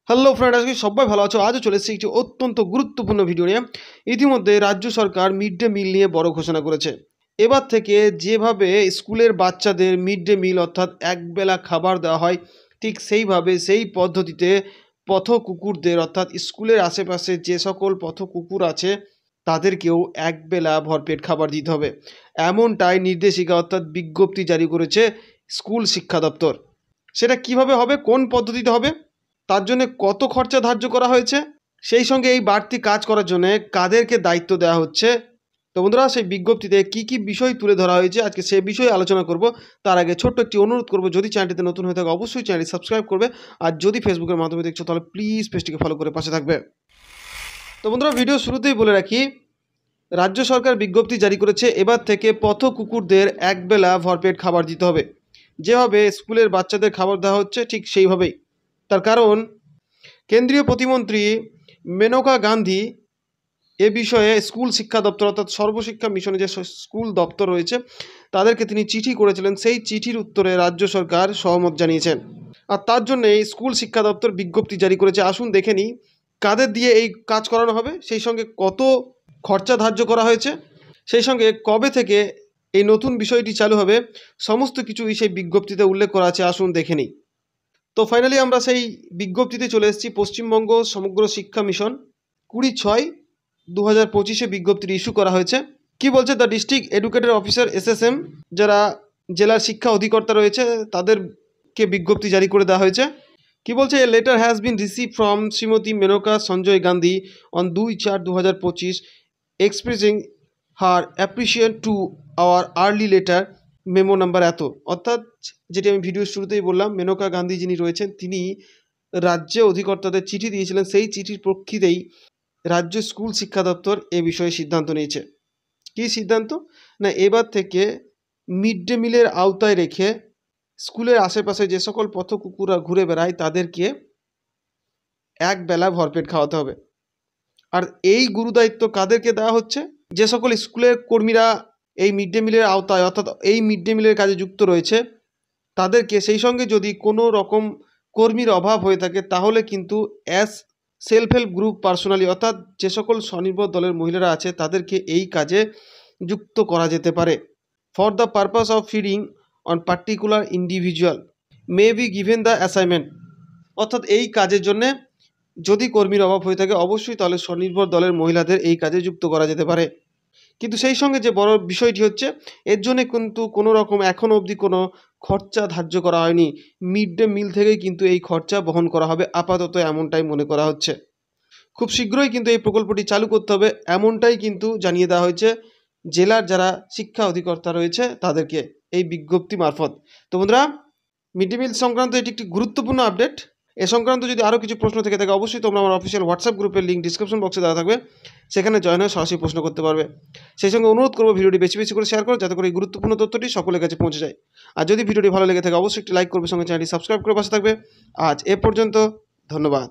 Hello friend, আজকে সবাই ভালো আছো। আজও চলে এসেছি একটি অত্যন্ত গুরুত্বপূর্ণ ভিডিও নিয়ে। ইতিমধ্যে রাজ্য সরকার মিড ডে মিল নিয়ে বড় ঘোষণা করেছে। এবার থেকে যেভাবে স্কুলের বাচ্চাদের মিড ডে মিল অর্থাৎ একবেলা খাবার দেওয়া হয়, ঠিক সেইভাবে সেই পদ্ধতিতে পথ কুকুরদের অর্থাৎ স্কুলের আশেপাশে যে সকল পথ কুকুর আছে তাদেরকেও একবেলা ভরপেট খাবার দিতে হবে, এমনটাই নির্দেশিকা অর্থাৎ বিজ্ঞপ্তি জারি করেছে স্কুল শিক্ষা দপ্তর। সেটা কিভাবে হবে, কোন পদ্ধতিতে হবে, তার জন্য কত খরচা ধার্য করা হয়েছে, সেই সঙ্গে এই বাড়তি কাজ করার জন্য কাদেরকে দায়িত্ব দেওয়া হচ্ছে, তো বন্ধুরা সেই বিজ্ঞপ্তিতে কি কি বিষয় তুলে ধরা হয়েছে আজকে সে বিষয়ে আলোচনা করব। তার আগে ছোট্ট একটি অনুরোধ করব, যদি চ্যানেলটিতে নতুন হয়ে থাকে অবশ্যই চ্যানেলটি সাবস্ক্রাইব করবে, আর যদি ফেসবুকের মাধ্যমে দেখছো তাহলে প্লিজ পেজটিকে ফলো করে পাশে থাকবে। তো বন্ধুরা, ভিডিও শুরুতেই বলে রাখি, রাজ্য সরকার বিজ্ঞপ্তি জারি করেছে এবার থেকে পথ কুকুরদের একবেলা ভরপেট খাবার দিতে হবে। যেভাবে স্কুলের বাচ্চাদের খাবার দেওয়া হচ্ছে ঠিক সেইভাবেই। তার কারণ কেন্দ্রীয় প্রতিমন্ত্রী মেনকা গান্ধী এ বিষয়ে স্কুল শিক্ষা দপ্তর অর্থাৎ সর্বশিক্ষা মিশনে যে স্কুল দপ্তর রয়েছে তাদেরকে তিনি চিঠি করেছিলেন, সেই চিঠির উত্তরে রাজ্য সরকার সহমত জানিয়েছেন। আর তার জন্য এই স্কুল শিক্ষা দপ্তর বিজ্ঞপ্তি জারি করেছে। আসুন দেখে নিই কাদের দিয়ে এই কাজ করানো হবে, সেই সঙ্গে কত খরচা ধার্য করা হয়েছে, সেই সঙ্গে কবে থেকে এই নতুন বিষয়টি চালু হবে, সমস্ত কিছুই সেই বিজ্ঞপ্তিতে উল্লেখ করা আছে। আসুন দেখে নিই। তো ফাইনালি আমরা সেই বিজ্ঞপ্তিতে চলে এসেছি। পশ্চিমবঙ্গ সমগ্র শিক্ষা মিশন 20/6/2025 বিজ্ঞপ্তিটি ইস্যু করা হয়েছে। কি বলছে, the district educator officer SSM, যারা জেলার শিক্ষা অধিকর্তা রয়েছে তাদেরকে বিজ্ঞপ্তি জারি করে দেওয়া হয়েছে। কি বলছে, a letter has been receive from Shrimati Menaka Sanjay Gandhi on 2/4/2025 expressing her appreciation to our early letter memo number এত। অর্থাৎ যেটি আমি ভিডিওর শুরুতেই বললাম, মেনকা গান্ধী যিনি রয়েছেন তিনি রাজ্যে অধিকর্তাদের চিঠি দিয়েছিলেন, সেই চিঠির প্রেক্ষিতেই রাজ্য স্কুল শিক্ষা দপ্তর এ বিষয়ে সিদ্ধান্ত নিয়েছে। কী সিদ্ধান্ত না, এবার থেকে মিড ডে মিলের আওতায় রেখে স্কুলের আশেপাশে যে সকল পথ কুকুররা ঘুরে বেড়ায় তাদেরকে একবেলা ভরপেট খাওয়াতে হবে। আর এই গুরুদায়িত্ব কাদেরকে দেওয়া হচ্ছে, যে সকল স্কুলের কর্মীরা এই মিড ডে মিলের আওতায় অর্থাৎ এই মিড ডে মিলের কাজে যুক্ত রয়েছে তাদেরকে। সেই সঙ্গে যদি কোনো রকম কর্মীর অভাব হয়ে থাকে তাহলে কিন্তু as self help group personally অর্থাৎ যে সকল স্বনির্ভর দলের মহিলারা আছে তাদেরকে এই কাজে যুক্ত করা যেতে পারে। For the purpose of feeding on particular individual may be given the assignment. অর্থাৎ এই কাজের জন্যে যদি কর্মীর অভাব হয়ে থাকে অবশ্যই তাহলে স্বনির্ভর দলের মহিলাদের এই কাজে যুক্ত করা যেতে পারে। কিন্তু সেই সঙ্গে যে বড় বিষয়টি হচ্ছে, এর জন্য কিন্তু কোনো রকম এখনও অবধি কোনো খরচা ধার্য করা হয়নি। মিড ডে মিল থেকেই কিন্তু এই খরচা বহন করা হবে আপাতত, এমনটাই মনে করা হচ্ছে। খুব শীঘ্রই কিন্তু এই প্রকল্পটি চালু করতে হবে, এমনটাই কিন্তু জানিয়ে দেওয়া হয়েছে জেলার যারা শিক্ষা অধিকর্তা রয়েছে তাদেরকে এই বিজ্ঞপ্তি মারফত। তো বন্ধুরা, মিড ডে মিল সংক্রান্ত এটি একটি গুরুত্বপূর্ণ আপডেট। এ সংক্রান্ত যদি আরও কিছু প্রশ্ন থেকে থাকে অবশ্যই তোমরা আমার অফিসিয়াল হোয়াটসঅ্যাপ গ্রুপের লিঙ্ক ডিসক্রিপশন বক্সে দেওয়া থাকবে, সেখানে জয়েন হয়ে সরাসরি প্রশ্ন করতে পারবে। সেই সঙ্গে অনুরোধ করবো ভিডিওটি বেশি বেশি করে শেয়ার করো যাতে করে এই গুরুত্বপূর্ণ তথ্যটি সকলের কাছে পৌঁছে যায়। আর যদি ভিডিওটি ভালো লেগে থাকে অবশ্যই একটি লাইক করবে, সঙ্গে চ্যানেলটি সাবস্ক্রাইব করে পাশে থাকবে। আজ এ পর্যন্ত, ধন্যবাদ।